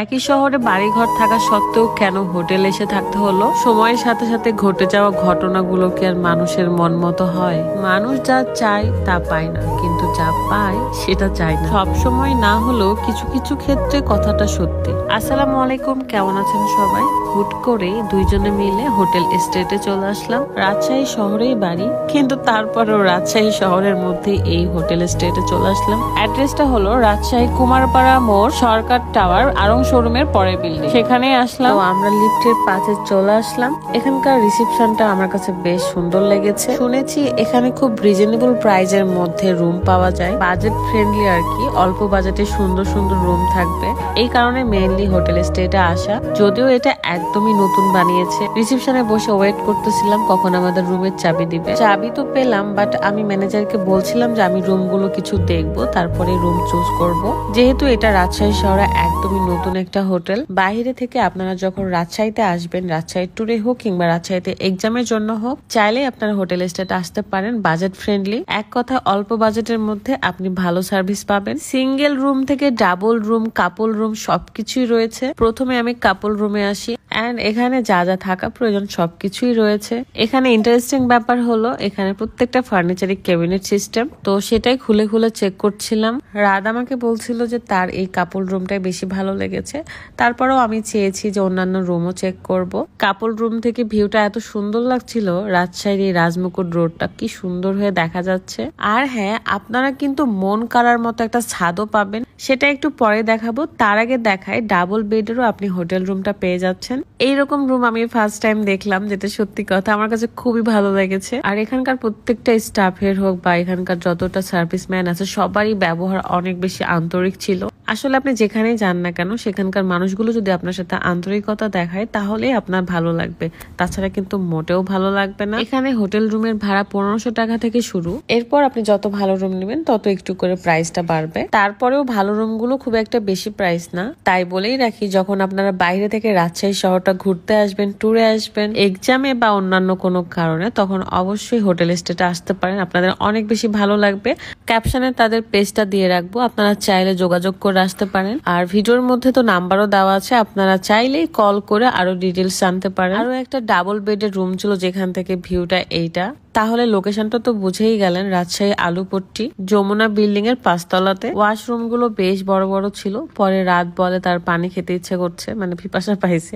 একই শহরে বাড়িঘর থাকা সত্ত্বেও কেন হোটেল এসে থাকতে হলো? সময়ের সাথে সাথে ঘটে যাওয়া ঘটনাগুলো কি আর মানুষের মন মতো হয়? মানুষ যা চায় তা পায় না, কিন্তু যা পায় সেটা চায় না। সব সময় না হলেও কিছু কিছু ক্ষেত্রে কথাটা সত্যি। আসসালামু আলাইকুম, কেমন আছেন সবাই? হুট করে দুইজনে মিলে হোটেল এস্টেটে চলে আসলাম। রাজশাহী শহরেই বাড়ি, কিন্তু তারপরেও রাজশাহী শহরের মধ্যে এই হোটেল এস্টেটে চলে আসলাম। অ্যাড্রেসটা হলো রাজশাহী কুমারপাড়া মোড়, সরকার টাওয়ার, আরং শোরুমের পরের বিল্ডিং। সেখানে আসলাম। তো আমরা লিফটের পাশে চলে আসলাম। এখানকার রিসেপশনটা আমার কাছে বেশ সুন্দর লেগেছে। শুনেছি এখানে খুব রিজনেবল প্রাইজের মধ্যে রুম পাওয়া যায়, বাজেট ফ্রেন্ডলি আর কি। অল্প বাজেটে সুন্দর সুন্দর রুম থাকবে, এই কারণে মেইনলি হোটেল স্টেটে আসা। যদিও এটা একদমই নতুন বানিয়েছে। রিসেপশনে বসে ওয়েট করতেছিলাম কখন আমাদের রুমের চাবি দিবে। চাবি তো পেলাম, বাট আমি ম্যানেজারকে বলছিলাম যে আমি রুমগুলো কিছু দেখবো, তারপরে রুম চুজ করব। যেহেতু এটা রাজশাহী শহরে একদমই নতুন একটা হোটেল, বাইরে থেকে আপনারা যখন রাজশাহীতে আসবেন, রাজশাহী ট্যুরে হোক কিংবা রাজশাহীতে এক্সামের জন্য হোক, চাইলে আপনারা হোটেল স্টেটে আসতে পারেন। বাজেট ফ্রেন্ডলি, এক কথা অল্প বাজেটের মধ্যে আপনি ভালো সার্ভিস পাবেন। সিঙ্গেল রুম থেকে ডাবল রুম, কাপল রুম সবকিছুই রয়েছে। প্রথমে আমি কাপল রুমে আসি, এন্ড এখানে যা যা থাকা প্রয়োজন সবকিছুই রয়েছে। এখানে ইন্টারেস্টিং ব্যাপার হলো এখানে প্রত্যেকটা ফার্নিচারের ক্যাবিনেট সিস্টেম, তো সেটাই খুলে খুলে চেক করছিলাম। রাত আমাকে বলছিল যে তার এই কাপল রুমটাই বেশি ভালো লেগেছে। তারপরেও আমি চেয়েছি যে অন্যান্য রুমও চেক করব। কাপল রুম থেকে ভিউটা এত সুন্দর লাগছিল, রাজশাহীর এই রাজমুকুট রোডটা কি সুন্দর হয়ে দেখা যাচ্ছে। আর হ্যাঁ, আপনারা কিন্তু মন কাড়ার মতো একটা ছাদও পাবেন, সেটা একটু পরে দেখাবো। তার আগে দেখায় ডাবল বেডেরও আপনি হোটেল রুমটা পেয়ে যাচ্ছেন। এইরকম রুম আমি ফার্স্ট টাইম দেখলাম, যেটা সত্যি কথা আমার কাছে খুবই ভালো লেগেছে। আর এখানকার প্রত্যেকটা স্টাফের হোক বা এখানকার যতটা সার্ভিসম্যান আছে, সবারই ব্যবহার অনেক বেশি আন্তরিক ছিল। আসলে আপনি যেখানেই যান না কেন, সেখানকার মানুষগুলো যদি আপনার সাথে আন্তরিকতা দেখায় তাহলেই আপনার ভালো লাগবে, তাছাড়া কিন্তু মোটেও ভালো লাগবে না। এখানে হোটেল রুমের ভাড়া 1500 টাকা থেকে শুরু। এরপর আপনি যত ভালো রুম নেবেন তত একটু করে প্রাইসটা বাড়বে। তারপরেও ভালো রুমগুলো খুব একটা বেশি প্রাইস না। তাই বলেই রাখি, যখন আপনারা বাইরে থেকে রাজশাহী শহরটা ঘুরতে আসবেন, ট্যুরে আসবেন, এক্সামে বা অন্যান্য কোনো কারণে, তখন অবশ্যই হোটেল স্টেটে আসতে পারেন। আপনাদের অনেক বেশি ভালো লাগবে। ক্যাপশনে তাদের পেজটা দিয়ে রাখবো, আপনারা চাইলে যোগাযোগ করে আসতে পারেন। আর ভিডিওর মধ্যে তো নাম্বারও দেওয়া আছে, আপনারা চাইলেই কল করে আরো ডিটেলস জানতে পারেন। আরো একটা ডাবল বেডের রুম ছিল যেখান থেকে ভিউটা এইটা। তাহলে লোকেশনটা তো বুঝেই গেলেন, রাজশাহী আলুপট্টি যমুনা বিল্ডিং এর 5 তলাতে। ওয়াশরুম গুলো বেশ বড় বড় ছিল। পরে রাত বলে তার পানি খেতে ইচ্ছে করছে, মানে পিপাসা পাইছে,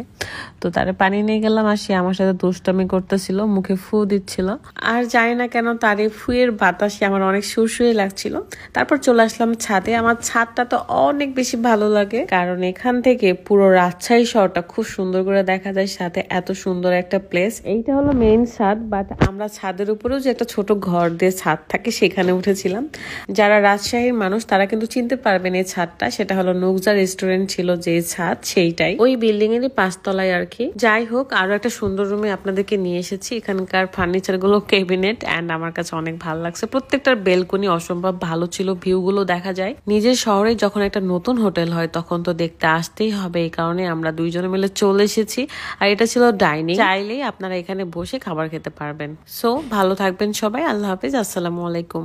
তো তারে পানি নিয়ে গেলাম। আর সে আমার সাথে দুষ্টামি করতেছিল, মুখে ফু দিচ্ছিল। আর জানি না কেন তার এই ফুয়ের বাতাসে আমার অনেক সুরসুরি লাগছিল। তারপর চলে আসলাম ছাদে। আমার ছাদটা তো অনেক বেশি ভালো লাগে, কারণ এখান থেকে পুরো রাজশাহী শহরটা খুব সুন্দর করে দেখা যায়, সাথে এত সুন্দর একটা প্লেস। এইটা হলো মেইন ছাদ, বাট আমরা ছাদের উপরেও যে একটা ছোট ঘর দিয়ে ছাদ থাকে সেখানে উঠেছিলাম। যারা রাজশাহীর মানুষ তারা কিন্তু চিনতে পারবেন এই ছাদটা, সেটা হলো নুকজা রেস্টুরেন্ট ছিল যে ছাদ, সেইটাই ওই বিল্ডিং এরই 5 তলায় আর কি। যাই হোক, আরো একটা সুন্দর রুমে আপনাদেরকে নিয়ে এসেছি। এখানকার ফার্নিচার গুলো ক্যাবিনেট, এন্ড আমার কাছে অনেক ভালো লাগছে। প্রত্যেকটার বেলকনি অসম্ভব ভালো ছিল, ভিউ গুলো দেখা যায়। নিজের শহরে যখন একটা নতুন হোটেল হয় তখন তো দেখতে আসতেই হবে, এই কারণে আমরা দুইজনে মিলে চলে এসেছি। আর এটা ছিল ডাইনিং, চাইলেই আপনারা এখানে বসে খাবার খেতে পারবেন। সো ভালো থাকবেন সবাই, আল্লাহ হাফেজ, আসসালামু আলাইকুম।